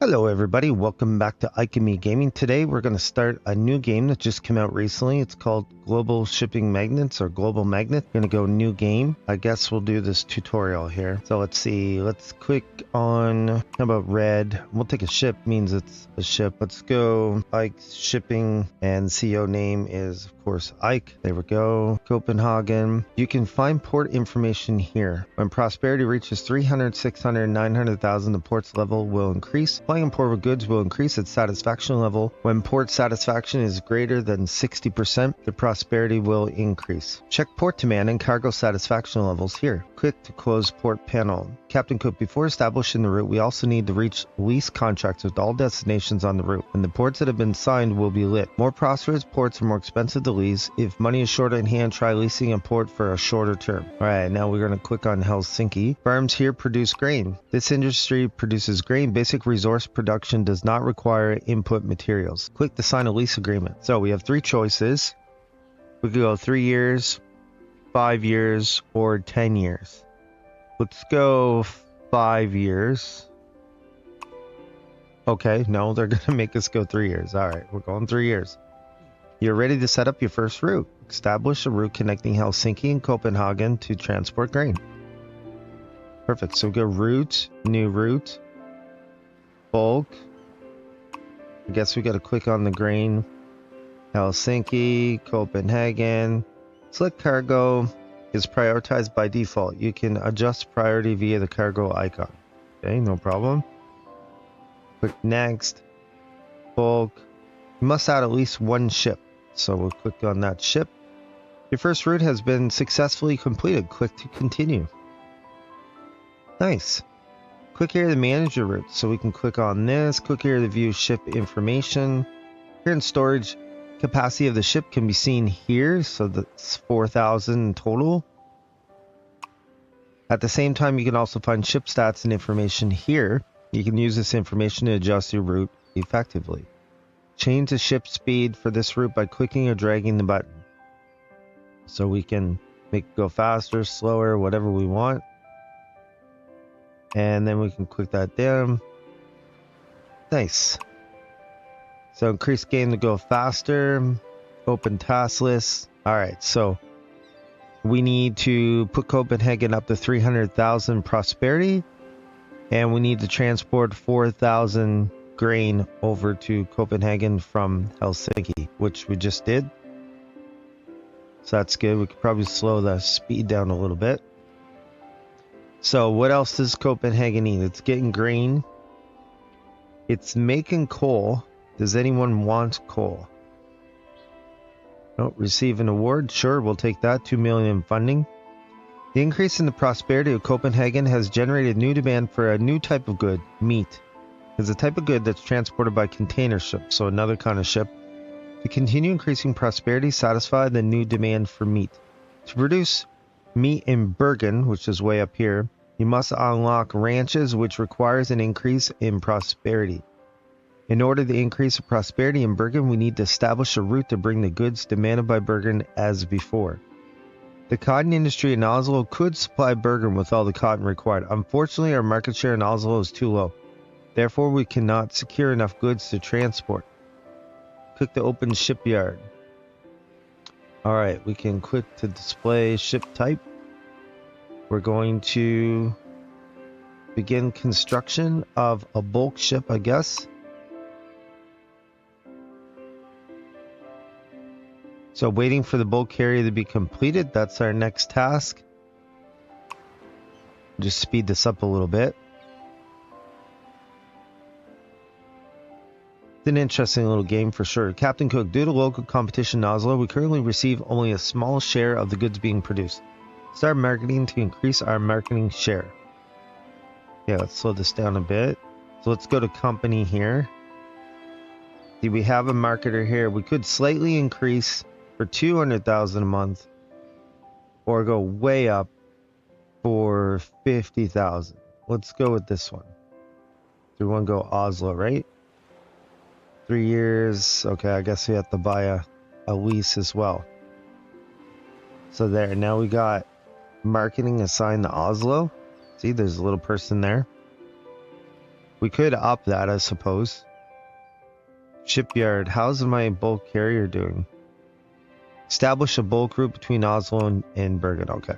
Hello everybody, welcome back to Alchemy Gaming. Today we're going to start a new game that just came out recently. It's called Global Shipping Magnates or Global Magnet. Going to go new game. I guess we'll do this tutorial here. So let's see, let's click on, how about red? We'll take a ship, means it's a ship. Let's go Ike Shipping and CEO name is of course Ike. There we go. Copenhagen. You can find port information here. When prosperity reaches 300, 600, 900,000, the port's level will increase. Flying and port of goods will increase its satisfaction level. When port satisfaction is greater than 60%, the prosperity will increase. Check port demand and cargo satisfaction levels here. Click to close port panel. Captain Cook, before establishing the route, we also need to reach lease contracts with all destinations on the route. And the ports that have been signed will be lit. More prosperous ports are more expensive to lease. If money is short in hand, try leasing a port for a shorter term. Alright, now we're going to click on Helsinki. Farms here produce grain. This industry produces grain. Basic resource production does not require input materials. Click to sign a lease agreement. So we have three choices. We could go 3 years, 5 years, or 10 years. Let's go 5 years. Okay, no, they're going to make us go 3 years. Alright, we're going 3 years. You're ready to set up your first route. Establish a route connecting Helsinki and Copenhagen to transport grain. Perfect. So go route, new route, bulk. I guess we got to click on the grain. Helsinki, Copenhagen. Select cargo is prioritized by default. You can adjust priority via the cargo icon. Okay, no problem. Click next. Bulk. You must add at least one ship. So we'll click on that ship. Your first route has been successfully completed. Click to continue. Nice. Click here to manage your route. So we can click on this. Click here to view ship information. Here in storage, capacity of the ship can be seen here. So that's 4,000 in total. At the same time, you can also find ship stats and information here. You can use this information to adjust your route effectively. Change the ship speed for this route by clicking or dragging the button. So we can make it go faster, slower, whatever we want. And then we can click that down. Nice. So increase game to go faster. Open task list. Alright, so we need to put Copenhagen up to 300,000 prosperity. And we need to transport 4,000 grain over to Copenhagen from Helsinki, which we just did. So that's good. We could probably slow the speed down a little bit. So what else does Copenhagen need? It's getting grain. It's making coal. Does anyone want coal? No, receive an award. Sure, we'll take that. 2 million in funding. The increase in the prosperity of Copenhagen has generated new demand for a new type of good, meat. It's a type of good that's transported by container ship, so another kind of ship. To continue increasing prosperity, satisfy the new demand for meat. To produce meat in Bergen, which is way up here, you must unlock ranches, which requires an increase in prosperity. In order to increase the prosperity in Bergen, we need to establish a route to bring the goods demanded by Bergen as before. The cotton industry in Oslo could supply Bergen with all the cotton required. Unfortunately, our market share in Oslo is too low. Therefore, we cannot secure enough goods to transport. Click to open shipyard. Alright, we can click to display ship type. We're going to begin construction of a bulk ship, I guess. So waiting for the bulk carrier to be completed. That's our next task. Just speed this up a little bit. It's an interesting little game for sure. Captain Cook, due to local competition in Oslo, we currently receive only a small share of the goods being produced. Start marketing to increase our marketing share. Yeah, let's slow this down a bit. So let's go to company here. See, we have a marketer here. We could slightly increase for 200,000 a month or go way up for 50,000. Let's go with this one. Do we want to go Oslo, right? 3 years. Okay, I guess we have to buy a lease as well. So there, now we got marketing assigned to Oslo. See, there's a little person there. We could up that, I suppose. Shipyard. How's my bulk carrier doing? Establish a bulk route between Oslo and Bergen. Okay.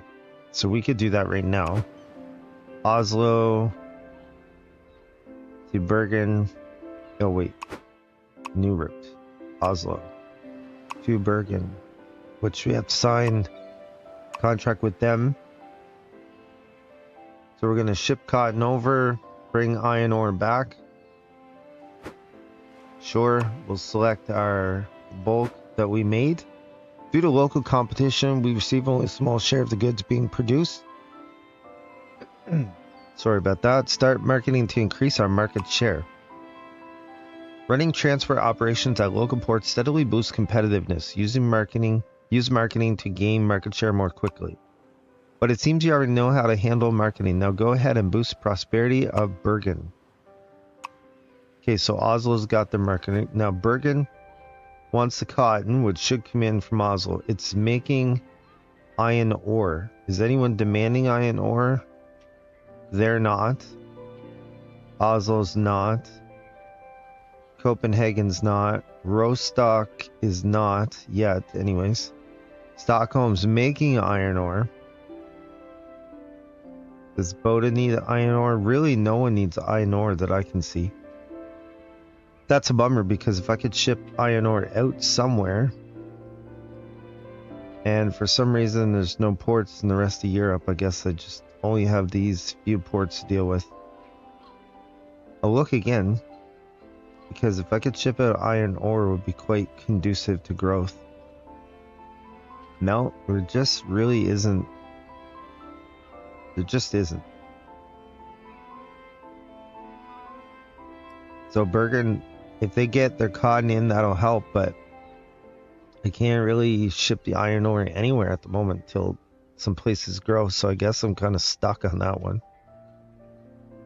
So we could do that right now. Oslo to Bergen. Oh, wait. New route. Oslo to Bergen, which we have signed contract with them. So we're going to ship cotton over, bring iron ore back. Sure, we'll select our bulk that we made. Due to local competition, we receive only a small share of the goods being produced. Sorry about that. Start marketing to increase our market share. Running transfer operations at local ports steadily boosts competitiveness. Use marketing to gain market share more quickly. But it seems you already know how to handle marketing. Now go ahead and boost prosperity of Bergen. Okay, so Oslo's got the marketing. Now Bergen wants the cotton, which should come in from Oslo. It's making iron ore. Is anyone demanding iron ore? They're not. Oslo's not. Copenhagen's not. Rostock is not yet, anyways. Stockholm's making iron ore. Does Boda need iron ore? Really, no one needs iron ore that I can see. That's a bummer, because if I could ship iron ore out somewhere, and for some reason there's no ports in the rest of Europe, I guess I just only have these few ports to deal with. I'll look again, because if I could ship out iron ore, it would be quite conducive to growth. No, there just really isn't. There just isn't. So Bergen, if they get their cotton in, that'll help, but I can't really ship the iron ore anywhere at the moment till some places grow, so I guess I'm kind of stuck on that one.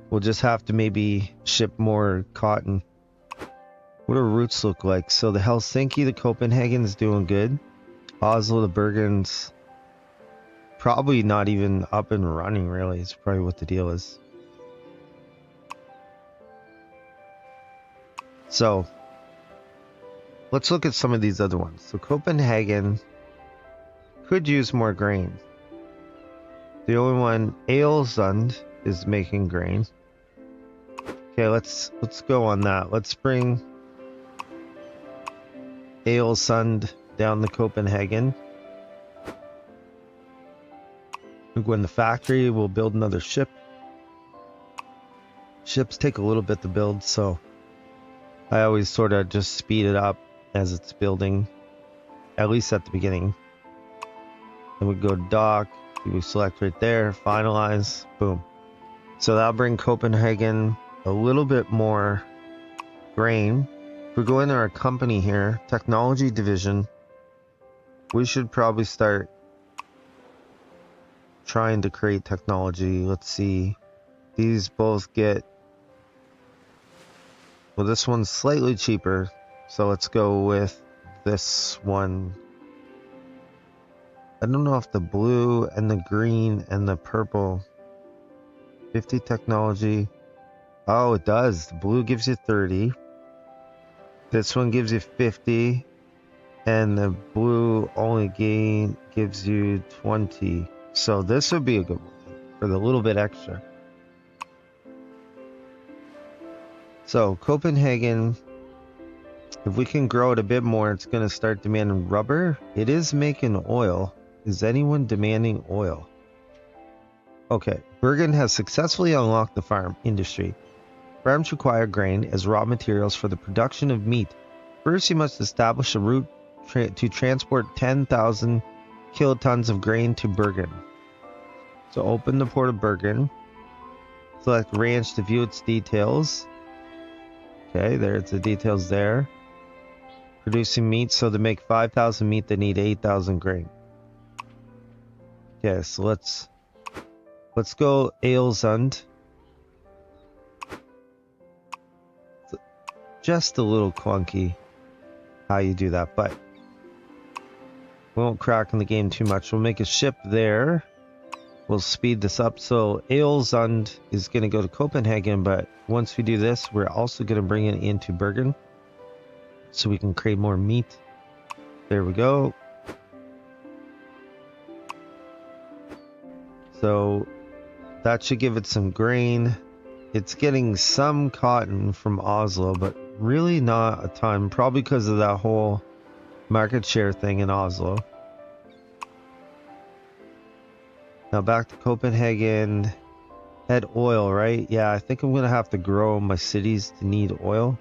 We'll just have to maybe ship more cotton. What do routes look like? So the Helsinki to Copenhagen is doing good. Oslo to Bergen's probably not even up and running, really. It's probably what the deal is. So let's look at some of these other ones. So Copenhagen could use more grain. The only one, Aalesund, is making grain. Okay, let's go on that. Let's bring Aalesund down to Copenhagen. We'll go in the factory. We'll build another ship. Ships take a little bit to build, so I always sort of just speed it up as it's building, at least at the beginning. Then we go to dock. We select right there, finalize, boom. So that'll bring Copenhagen a little bit more grain. If we go into our company here, technology division, we should probably start trying to create technology. Let's see. These both get, well, this one's slightly cheaper, so let's go with this one. I don't know if the blue and the green and the purple, 50 technology. Oh, it does. The blue gives you 30. This one gives you 50. And the blue only gives you 20. So this would be a good one for the little bit extra. So Copenhagen, if we can grow it a bit more, it's going to start demanding rubber. It is making oil. Is anyone demanding oil? Okay, Bergen has successfully unlocked the farm industry. Farms require grain as raw materials for the production of meat. First, you must establish a route to transport 10,000 kilotons of grain to Bergen. So open the port of Bergen. Select ranch to view its details. Okay, there's the details there. Producing meat, so to make 5,000 meat, they need 8,000 grain. Okay, so let's go Aalesund. Just a little clunky how you do that, but we won't crack in the game too much. We'll make a ship there. We'll speed this up. So Aalesund is going to go to Copenhagen, but once we do this, we're also going to bring it into Bergen so we can create more meat. There we go. So that should give it some grain. It's getting some cotton from Oslo, but really not a ton, probably because of that whole market share thing in Oslo. Now back to Copenhagen. Had oil, right? Yeah, I think I'm gonna have to grow my cities to need oil.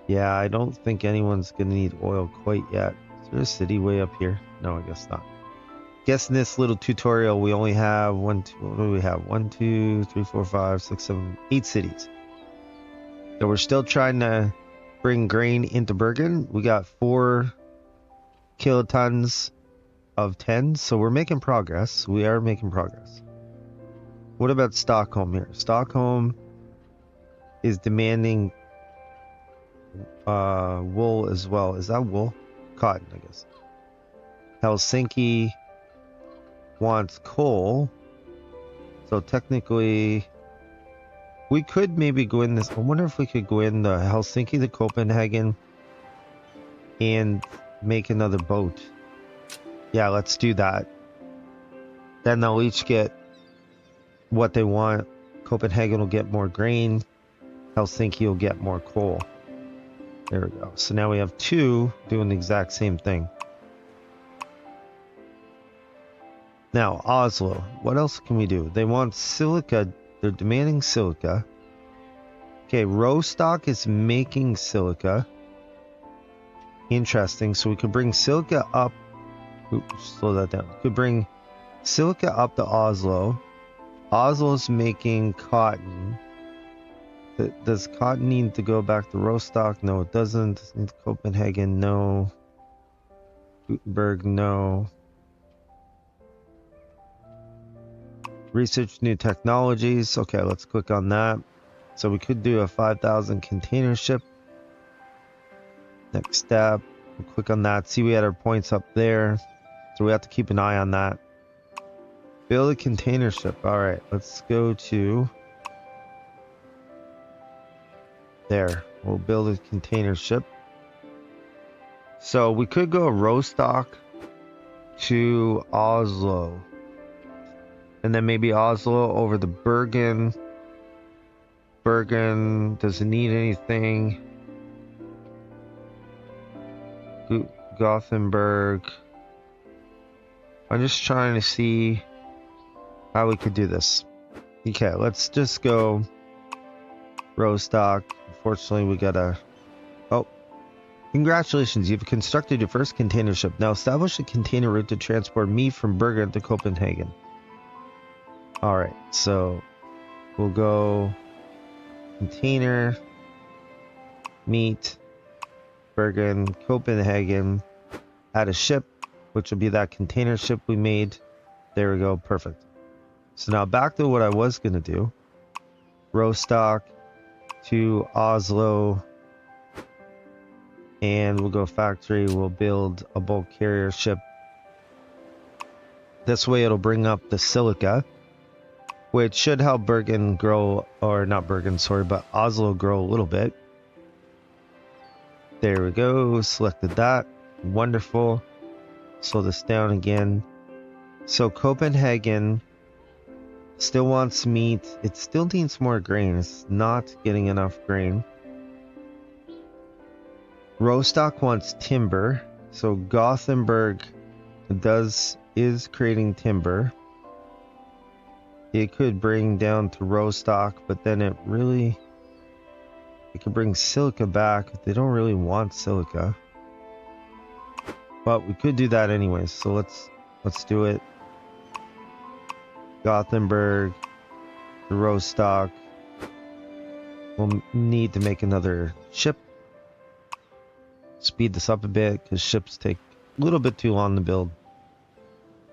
Yeah, I don't think anyone's gonna need oil quite yet. Is there a city way up here? No, I guess not. Guess in this little tutorial we only have what do we have? 1, 2, 3, 4, 5, 6, 7, 8 cities. So we're still trying to bring grain into Bergen. We got 4 kilotons of 10, so we're making progress. We are making progress. What about Stockholm here? Stockholm is demanding wool as well. Is that wool? Cotton, I guess. Helsinki wants coal. So technically, we could maybe go in this. I wonder if we could go in the Helsinki to Copenhagen and make another boat. Yeah, let's do that. Then they'll each get what they want. Copenhagen will get more grain. Helsinki will get more coal. There we go. So now we have 2 doing the exact same thing. Now, Oslo. What else can we do? They want silica. They're demanding silica. Okay, Rostock is making silica. Interesting. So we could bring silica up. Oops, slow that down. We could bring silica up to Oslo. Oslo's making cotton. Does cotton need to go back to Rostock? No, it doesn't. Does it need to Copenhagen? No. Gutenberg? No. Research new technologies. Okay, let's click on that. So we could do a 5,000 container ship. Next step. We'll click on that. See, we had our points up there. So we have to keep an eye on that. Build a container ship. All right, let's go to there. We'll build a container ship. So we could go Rostock to Oslo. And then maybe Oslo over to Bergen. Bergen doesn't need anything. Gothenburg. I'm just trying to see how we could do this. Okay, let's just go Rostock. Unfortunately, we gotta... Oh. Congratulations, you've constructed your first container ship. Now establish a container route to transport meat from Bergen to Copenhagen. Alright, so we'll go container, meat, Bergen, Copenhagen, add a ship, which will be that container ship we made. There we go, perfect. So now back to what I was going to do. Rostock to Oslo, and we'll go factory, we'll build a bulk carrier ship. This way it'll bring up the silica, which should help Bergen grow, or not Bergen, sorry, but Oslo grow a little bit. There we go, selected that. Wonderful. Slow this down again. So Copenhagen still wants meat. It still needs more grain. It's not getting enough grain. Rostock wants timber. So Gothenburg is creating timber. It could bring down to Rostock, but then it could bring silica back. They don't really want silica. But we could do that anyways. So let's do it. Gothenburg, Rostock. We'll need to make another ship. Speed this up a bit because ships take a little bit too long to build.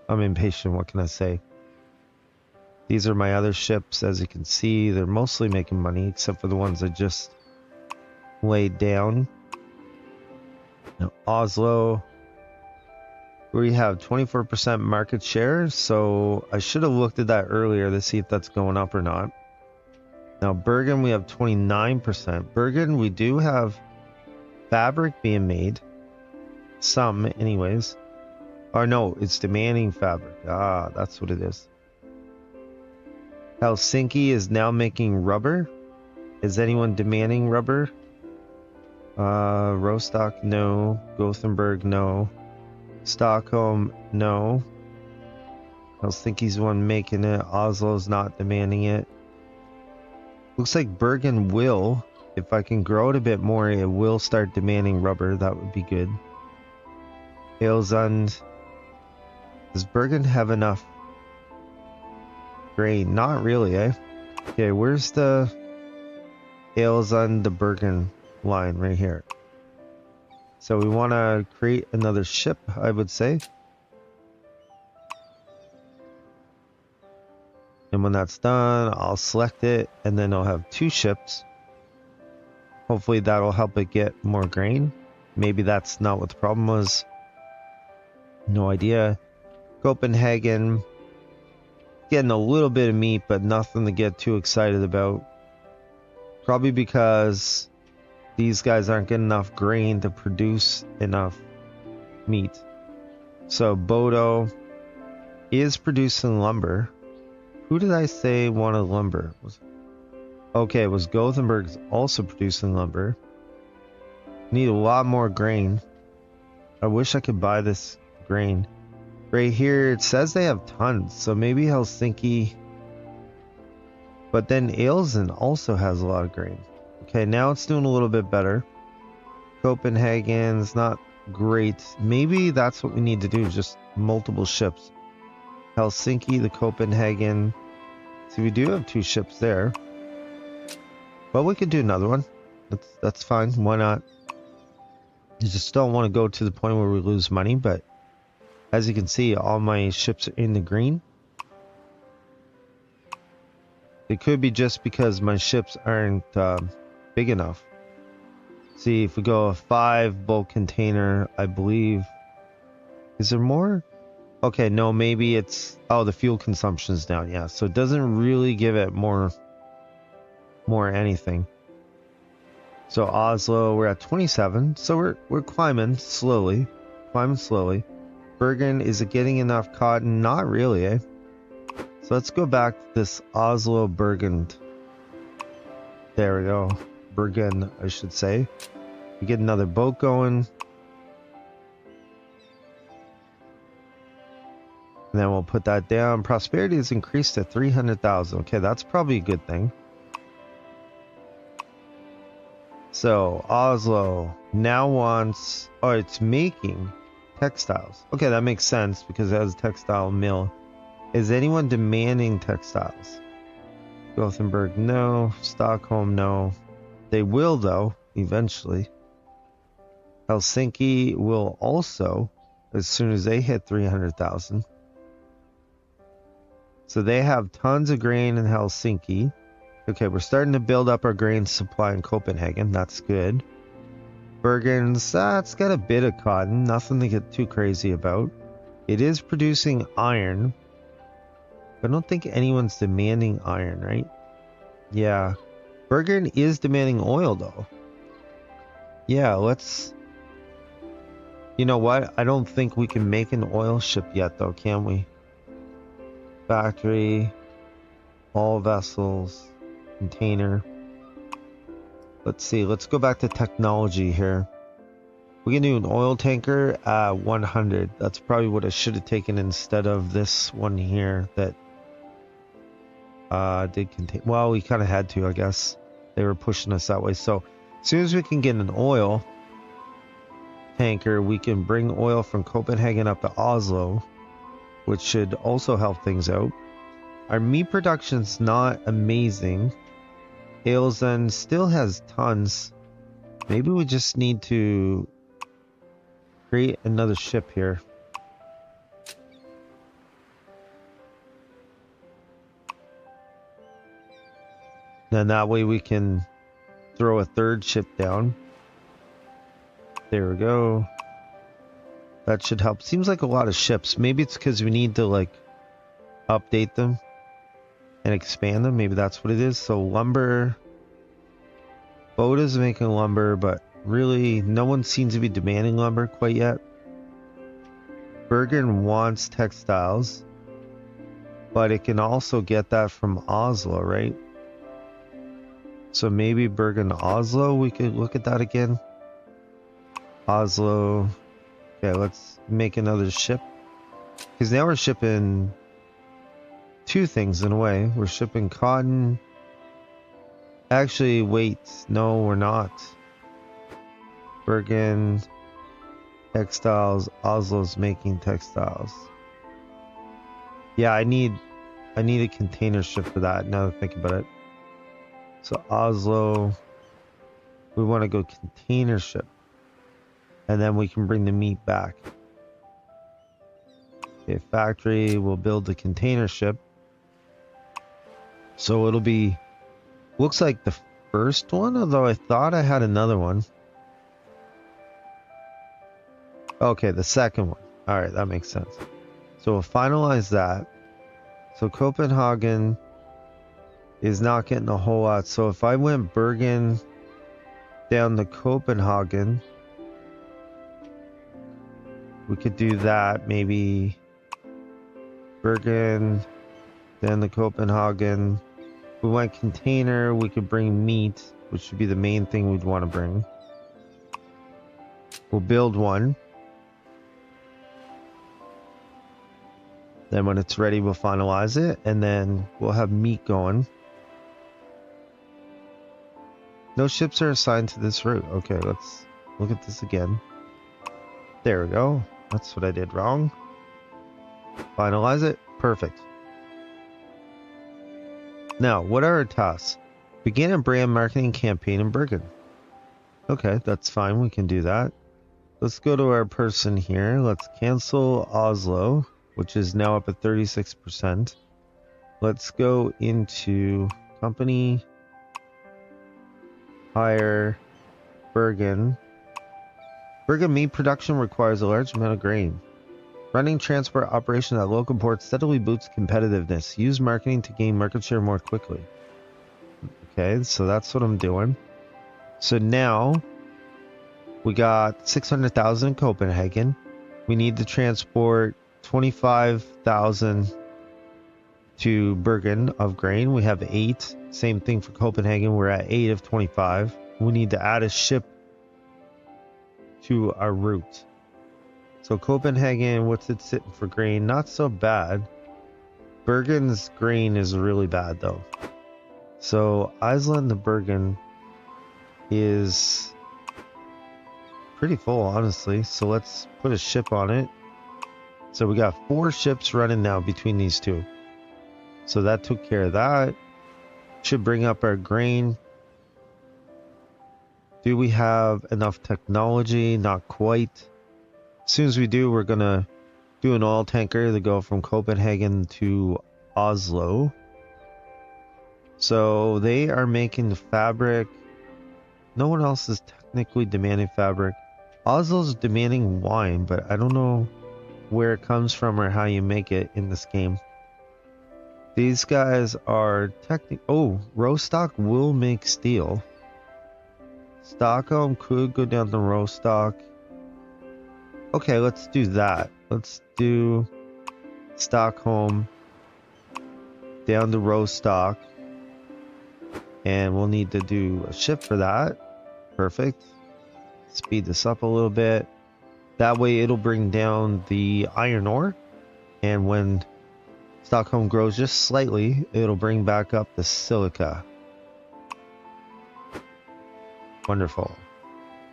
I'm impatient, what can I say? These are my other ships. As you can see, they're mostly making money except for the ones I just laid down. Now Oslo, we have 24% market share, so I should have looked at that earlier to see if that's going up or not. Now Bergen, we have 29%. Bergen, we do have fabric being made. Some, anyways. Or no, it's demanding fabric. Ah, that's what it is. Helsinki is now making rubber. Is anyone demanding rubber? Rostock, no. Gothenburg, no. Stockholm, no. Helsinki's the one making it. Oslo's not demanding it. Looks like Bergen will. If I can grow it a bit more, it will start demanding rubber. That would be good. Halesund. Does Bergen have enough grain? Not really, eh? Okay, where's the Halesund, the Bergen line right here? So we want to create another ship, I would say. And when that's done, I'll select it, and then I'll have 2 ships. Hopefully that'll help it get more grain. Maybe that's not what the problem was. No idea. Copenhagen, getting a little bit of meat, but nothing to get too excited about. Probably because these guys aren't getting enough grain to produce enough meat. So Bodo is producing lumber. Who did I say wanted lumber? Okay, it was Gothenburg's also producing lumber. Need a lot more grain. I wish I could buy this grain. Right here, it says they have tons, so maybe Helsinki. But then Ailsen also has a lot of grain. Okay, now it's doing a little bit better. Copenhagen's not great. Maybe that's what we need to do, just multiple ships. Helsinki, the Copenhagen. See, we do have 2 ships there. Well, we could do another one. That's fine. Why not? You just don't want to go to the point where we lose money, but as you can see, all my ships are in the green. It could be just because my ships aren't big enough. See, if we go a 5 bulk container, I believe. Is there more? Okay, no, maybe it's... Oh, the fuel consumption's down, yeah. So it doesn't really give it more anything. So Oslo, we're at 27. So we're climbing slowly. Bergen, is it getting enough cotton? Not really, eh? So let's go back to this Oslo Bergen. There we go. Bergen, I should say. We get another boat going. And then we'll put that down. Prosperity has increased to 300,000. Okay, that's probably a good thing. So Oslo now wants... Oh, it's making textiles. Okay, that makes sense because it has a textile mill. Is anyone demanding textiles? Gothenburg, no. Stockholm, no. They will, though, eventually. Helsinki will also, as soon as they hit 300,000. So they have tons of grain in Helsinki. Okay, we're starting to build up our grain supply in Copenhagen. That's good. Bergen's, it's got a bit of cotton. Nothing to get too crazy about. It is producing iron. I don't think anyone's demanding iron, right? Yeah. Bergen is demanding oil, though. Yeah, let's... You know what? I don't think we can make an oil ship yet, though, can we? Factory. All vessels. Container. Let's see. Let's go back to technology here. We can do an oil tanker at 100. That's probably what I should have taken instead of this one here that did contain... Well, we kind of had to, I guess. They were pushing us that way. So as soon as we can get an oil tanker, we can bring oil from Copenhagen up to Oslo, which should also help things out. Our meat production's not amazing. Halesund still has tons. Maybe we just need to create another ship here. Then that way we can throw a 3rd ship down. There we go. That should help. Seems like a lot of ships. Maybe it's because we need to, like, update them. and expand them. Maybe that's what it is. So lumber, Boda's making lumber, but really no one seems to be demanding lumber quite yet. Bergen wants textiles, but it can also get that from Oslo, right? So maybe Bergen, Oslo, we could look at that again. Oslo. Okay, let's make another ship. Because now we're shipping two things in a way. We're shipping cotton. Actually, wait. No, we're not. Bergen, textiles. Oslo's making textiles. Yeah, I need a container ship for that now that I think about it. So Oslo, we want to go container ship. And then we can bring the meat back. Okay, factory will build the container ship. So it'll be, looks like the first one, although I thought I had another one. Okay, the second one. All right, that makes sense. So we'll finalize that. So Copenhagen is not getting a whole lot. So if I went Bergen down to Copenhagen, we could do that. Maybe Bergen, then the Copenhagen. We went container, we could bring meat, which would be the main thing we'd want to bring. We'll build one. Then when it's ready, we'll finalize it, and then we'll have meat going. No ships are assigned to this route. Okay, let's look at this again. There we go. That's what I did wrong. Finalize it. Perfect. Now, what are our tasks? Begin a brand marketing campaign in Bergen. Okay, that's fine. We can do that. Let's go to our person here. Let's cancel Oslo, which is now up at 36%. Let's go into company, hire, Bergen. Bergen meat production requires a large amount of grain. Running transport operations at local ports steadily boosts competitiveness. Use marketing to gain market share more quickly. Okay, so that's what I'm doing. So now we got 600,000 in Copenhagen. We need to transport 25,000 to Bergen of grain. We have 8. Same thing for Copenhagen. We're at 8 of 25. We need to add a ship to our route. So Copenhagen, what's it sitting for grain? Not so bad. Bergen's grain is really bad though. So Iceland to Bergen is pretty full, honestly. So let's put a ship on it. So we got 4 ships running now between these two. So that took care of that. Should bring up our grain. Do we have enough technology? Not quite. As soon as we do, we're gonna do an oil tanker to go from Copenhagen to Oslo. So they are making the fabric. No one else is technically demanding fabric. Oslo's demanding wine, but I don't know where it comes from or how you make it in this game. These guys are Oh, Rostock will make steel. Stockholm could go down to Rostock. Okay, let's do that. Let's do Stockholm down to Rostock. And we'll need to do a ship for that. Perfect. Speed this up a little bit. That way it'll bring down the iron ore. And when Stockholm grows just slightly, it'll bring back up the silica. Wonderful.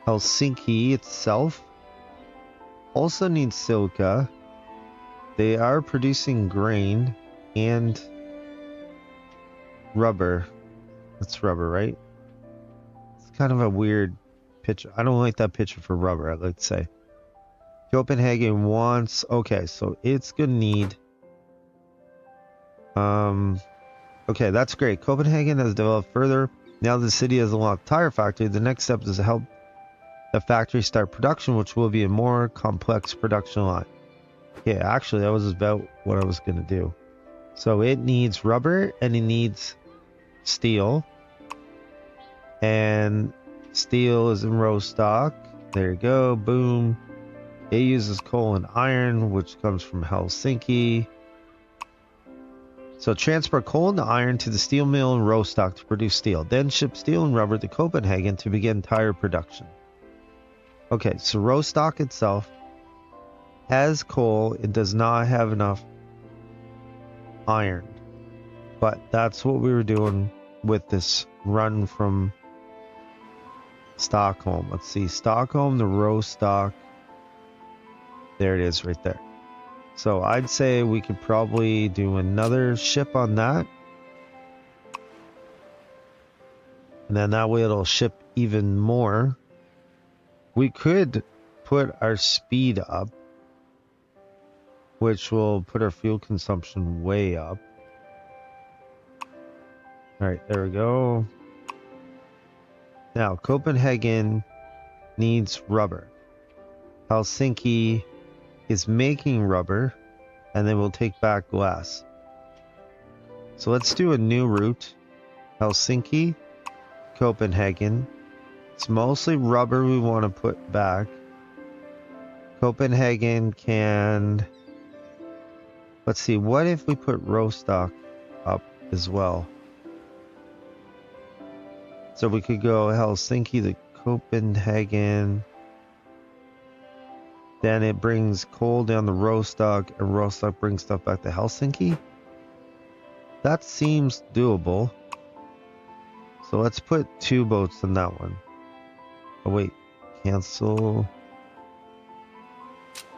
Helsinki itself also needs silica. They are producing grain and rubber. That's rubber, right? It's kind of a weird picture. I don't like that picture for rubber, I'd like to say. Copenhagen wants... Okay, so it's gonna need... Okay, that's great. Copenhagen has developed further. Now the city has unlocked tire factory. The next step is to help the factory start production, which will be a more complex production line. Yeah, actually, that was about what I was going to do. So it needs rubber and it needs steel. And steel is in row stock. There you go. Boom. It uses coal and iron, which comes from Helsinki. So transport coal and iron to the steel mill in Rostock to produce steel. Then ship steel and rubber to Copenhagen to begin tire production. Okay, so Rostock itself has coal. It does not have enough iron. But that's what we were doing with this run from Stockholm. Let's see. Stockholm to Rostock. There it is right there. So I'd say we could probably do another ship on that. And then that way it'll ship even more. We could put our speed up, which will put our fuel consumption way up. All right, there we go. Now, Copenhagen needs rubber. Helsinki is making rubber, and then we'll take back glass. So let's do a new route. Helsinki, Copenhagen. It's mostly rubber we want to put back. Copenhagen can... Let's see, what if we put Rostock up as well? So we could go Helsinki to Copenhagen. Then it brings coal down to Rostock, and Rostock brings stuff back to Helsinki. That seems doable. So let's put 2 boats in that one. Oh wait, cancel.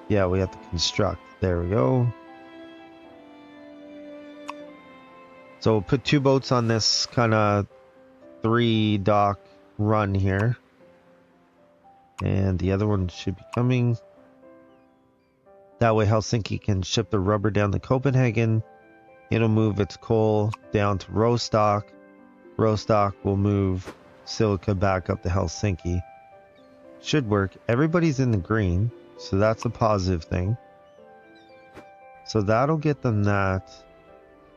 Yeah, we have to construct. There we go. So we'll put 2 boats on this kind of 3 dock run here. And the other one should be coming. That way Helsinki can ship the rubber down to Copenhagen. It'll move its coal down to Rostock. Rostock will move silica back up to Helsinki. Should work. Everybody's in the green, so that's a positive thing. So that'll get them that.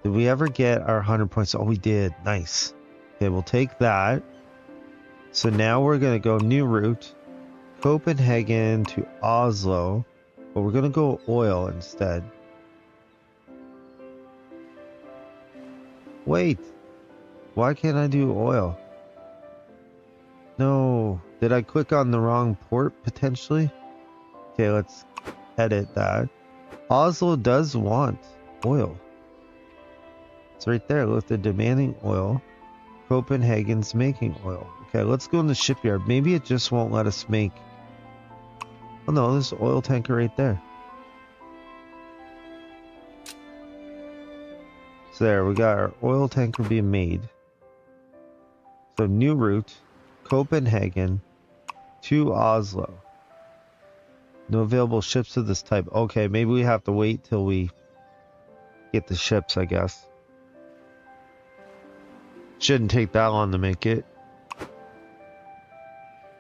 Did we ever get our 100 points? Oh, we did. Nice. Okay, we'll take that. So now we're going to go new route. Copenhagen to Oslo. But we're going to go oil instead. Wait. Why can't I do oil? No. Did I click on the wrong port potentially? Okay, let's edit that. Oslo does want oil. It's right there. Look, they're demanding oil. Copenhagen's making oil. Okay, let's go in the shipyard. Maybe it just won't let us make... Oh no, there's an oil tanker right there. So there, we got our oil tanker being made. So new route, Copenhagen to Oslo. No available ships of this type. Okay, maybe we have to wait till we get the ships, I guess. Shouldn't take that long to make it.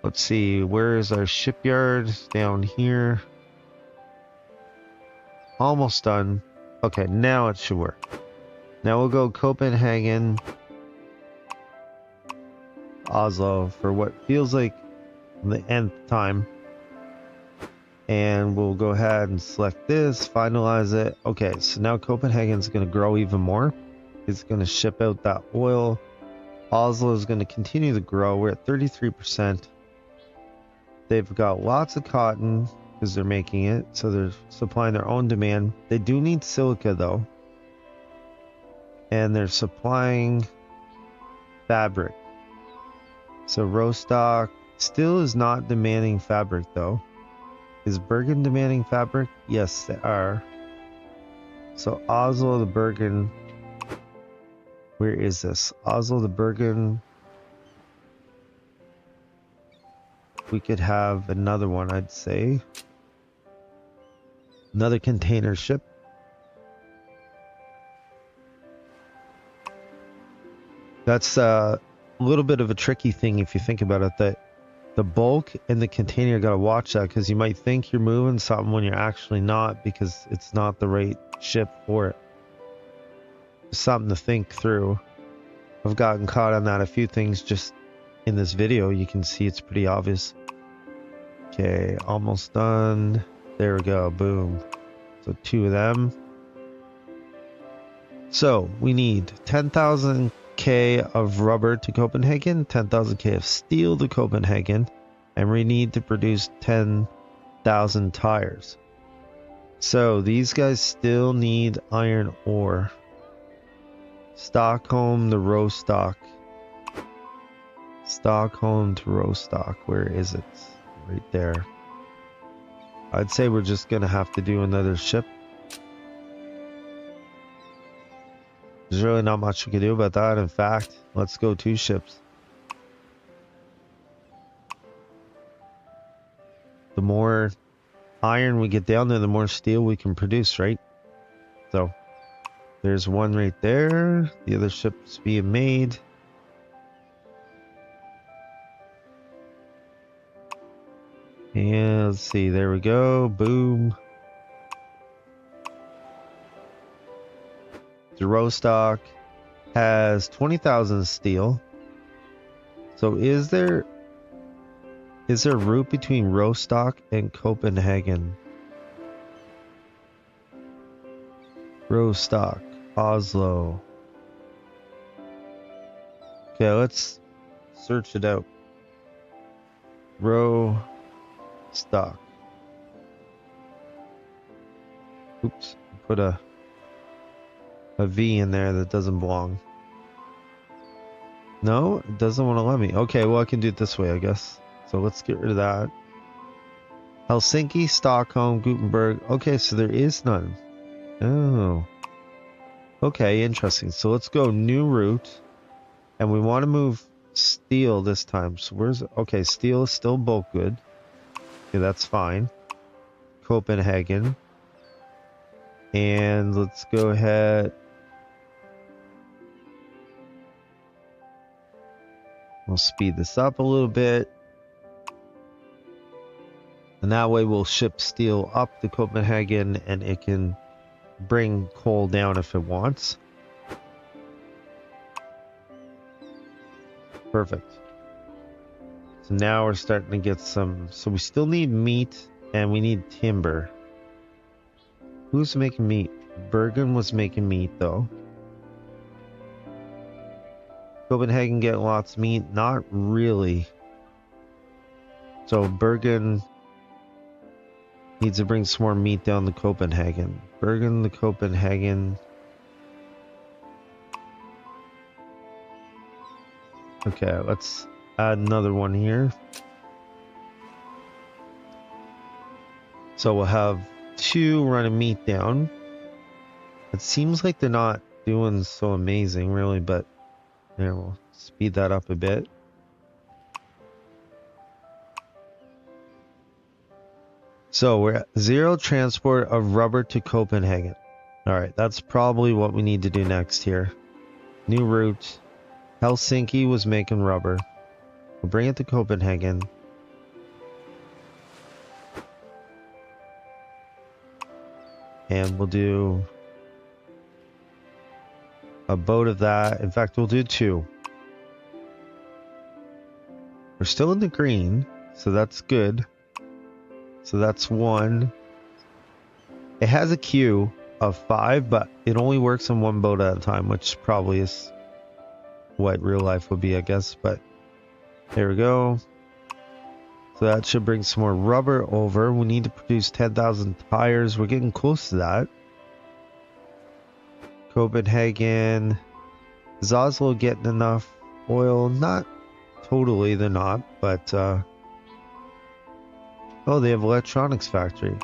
Let's see, where is our shipyard? Down here. Almost done. Okay, now it should work. Now we'll go Copenhagen, Oslo for what feels like the nth time. And we'll go ahead and select this, finalize it. Okay, so now Copenhagen's going to grow even more. It's going to ship out that oil. Oslo is going to continue to grow. We're at 33%. They've got lots of cotton because they're making it, so they're supplying their own demand. They do need silica though, and they're supplying fabric. So Rostock still is not demanding fabric though. Is Bergen demanding fabric? Yes, they are. So Oslo to Bergen. Where is this? Oslo to Bergen. We could have another one, I'd say. Another container ship. That's a little bit of a tricky thing if you think about it. That the bulk and the container, gotta watch that, because you might think you're moving something when you're actually not, because it's not the right ship for it. something to think through. I've gotten caught on that a few things just in this video. You can see it's pretty obvious. Okay, almost done. There we go. Boom. So 2 of them. So we need 10,000 K of rubber to Copenhagen, 10,000 K of steel to Copenhagen, and we need to produce 10,000 tires. So these guys still need iron ore. Stockholm to Rostock. Stockholm to Rostock. Where is it? Right there. I'd say we're just gonna have to do another ship. There's really not much we can do about that. In fact, let's go 2 ships. The more iron we get down there, the more steel we can produce, right? So there's one right there. The other ship's being made. And let's see, there we go. Boom. The Rostock has 20,000 steel. So is there a route between Rostock and Copenhagen? Rostock, Oslo. Okay, let's search it out. Rostock. Oops, put a V in there that doesn't belong. No, it doesn't want to let me. Okay, well I can do it this way, I guess. So let's get rid of that. Helsinki, Stockholm, Gutenberg. Okay, so there is none. Oh. Okay, interesting. So let's go new route. And we want to move steel this time. So where's... Okay, steel is still bulk good. Okay, that's fine. Copenhagen. And let's go ahead... We'll speed this up a little bit. And that way we'll ship steel up to Copenhagen and it can bring coal down if it wants. Perfect. So now we're starting to get some... So we still need meat and we need timber. Who's making meat? Bergen was making meat though. Copenhagen get lots of meat? Not really. So Bergen needs to bring some more meat down to Copenhagen. Bergen to Copenhagen. Okay, let's add another one here. So we'll have 2 running meat down. It seems like they're not doing so amazing really, but yeah, we'll speed that up a bit. So we're at 0 transport of rubber to Copenhagen. All right, that's probably what we need to do next here. New route. Helsinki was making rubber. We'll bring it to Copenhagen. And we'll do a boat of that. In fact, we'll do 2. We're still in the green, so that's good. So that's 1. It has a queue of 5, but it only works on 1 boat at a time, which probably is what real life would be, I guess. But there we go. So that should bring some more rubber over. We need to produce 10,000 tires. We're getting close to that. Copenhagen. Is Oslo getting enough oil? Not totally, they're not, but oh, they have electronics factory.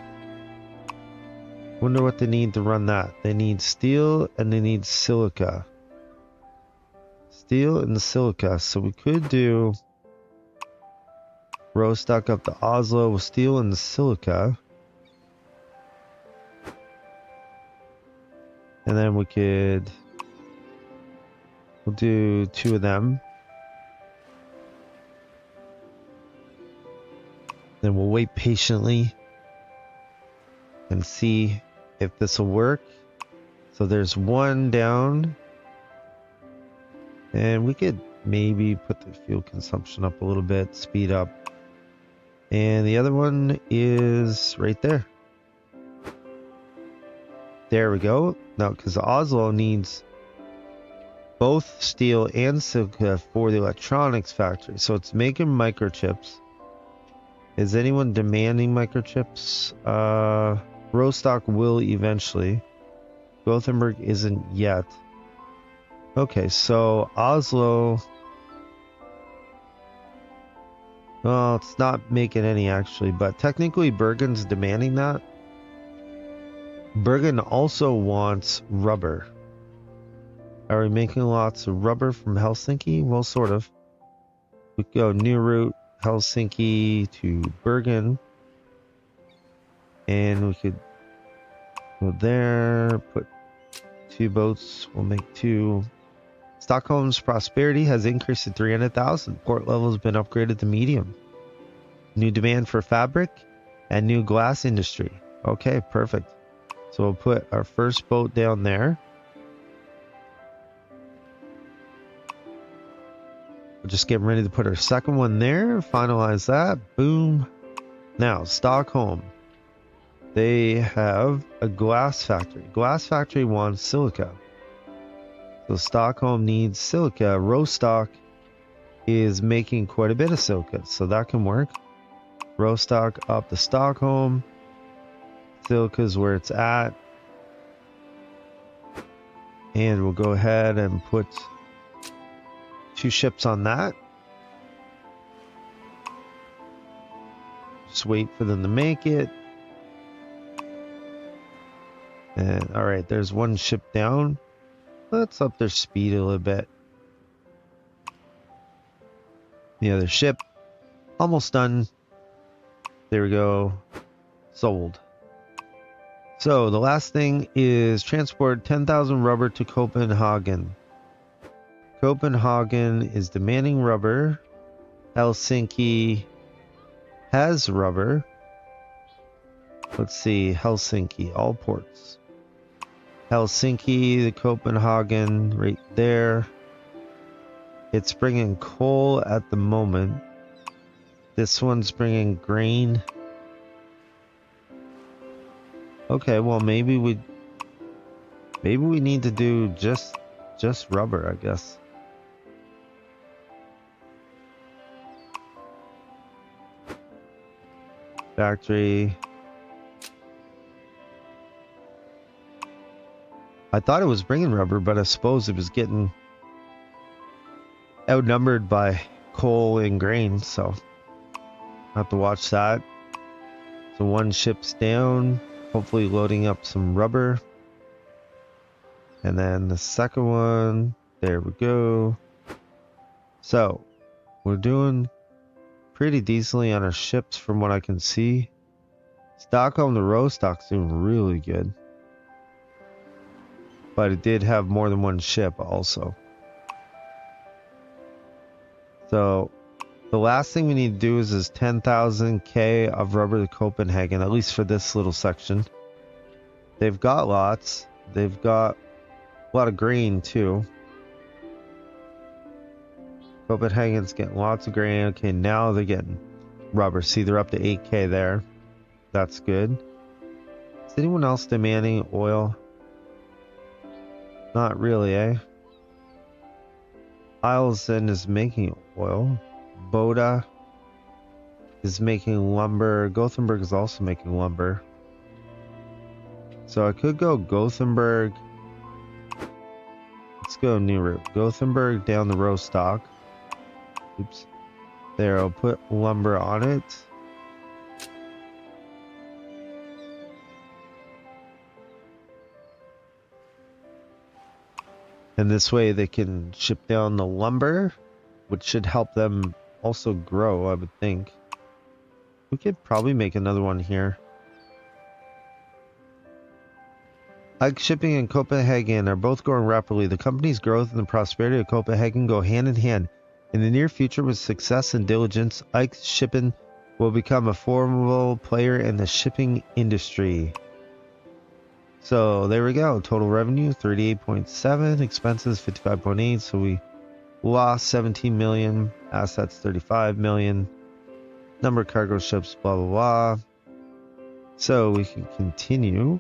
Wonder what they need to run that. They need steel and they need silica. Steel and silica. So we could do Rostock up to Oslo with steel and silica. And then we could... We'll do 2 of them. Then we'll wait patiently and see if this will work. So there's one down. And we could maybe put the fuel consumption up a little bit, speed up. And the other one is right there. There we go. Now, because Oslo needs both steel and silica for the electronics factory. So it's making microchips. Is anyone demanding microchips? Rostock will eventually. Gothenburg isn't yet. Okay, so Oslo. Well, it's not making any actually, but technically Bergen's demanding that. Bergen also wants rubber. Are we making lots of rubber from Helsinki? Well, sort of. We could go new route, Helsinki to Bergen. And we could go there, put 2 boats, we'll make 2. Stockholm's prosperity has increased to 300,000. Port level has been upgraded to medium. New demand for fabric and new glass industry. Okay, perfect. So we'll put our first boat down there. We're just getting ready to put our second one there. Finalize that. Boom. Now, Stockholm. They have a glass factory. Glass factory wants silica. So Stockholm needs silica. Rostock is making quite a bit of silica, so that can work. Rostock up to Stockholm. Silica is where it's at. And we'll go ahead and put 2 ships on that. Just wait for them to make it. And all right, there's 1 ship down. Let's up their speed a little bit. The other ship, almost done. There we go. Sold. So the last thing is transport 10,000 rubber to Copenhagen. Copenhagen is demanding rubber. Helsinki has rubber. Let's see, Helsinki, all ports. Helsinki, the Copenhagen, right there. It's bringing coal at the moment. This one's bringing grain. Okay, well maybe we need to do just rubber, I guess. Factory. I thought it was bringing rubber, but I suppose it was getting outnumbered by coal and grain, so I have to watch that. So 1 ship's down, hopefully loading up some rubber. And then the second one, there we go. So we're doing pretty decently on our ships from what I can see. Stockholm to Rostock's doing really good. But it did have more than 1 ship also. So the last thing we need to do is 10,000 K of rubber to Copenhagen, at least for this little section. They've got lots. They've got a lot of grain too. Copenhagen's getting lots of grain. Okay, now they're getting rubber. See, they're up to 8K there. That's good. Is anyone else demanding oil? Not really, eh? Islesen is making oil. Boda is making lumber. Gothenburg is also making lumber. So I could go Gothenburg. Let's go new route. Gothenburg down the Rostock. Oops. There, I'll put lumber on it. And this way they can ship down the lumber, which should help them also grow, I would think. We could probably make another one here. Ike Shipping and Copenhagen are both growing rapidly. The company's growth and the prosperity of Copenhagen go hand in hand. In the near future, with success and diligence, Ike Shipping will become a formidable player in the shipping industry. So there we go. Total revenue 38.7, expenses 55.8. So we lost 17 million, assets 35 million, number of cargo ships, blah blah blah. So we can continue.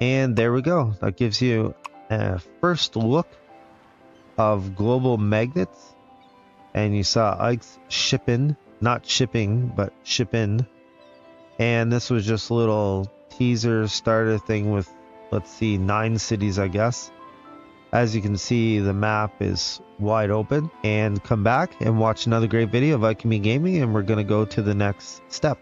And there we go. That gives you a first look of Global Magnates. And you saw Ike's shipping, not shipping, but shipping. And this was just a little teaser starter thing with, let's see, 9 cities, I guess. As you can see, the map is wide open. And come back and watch another great video of Ike Gaming, and we're going to go to the next step.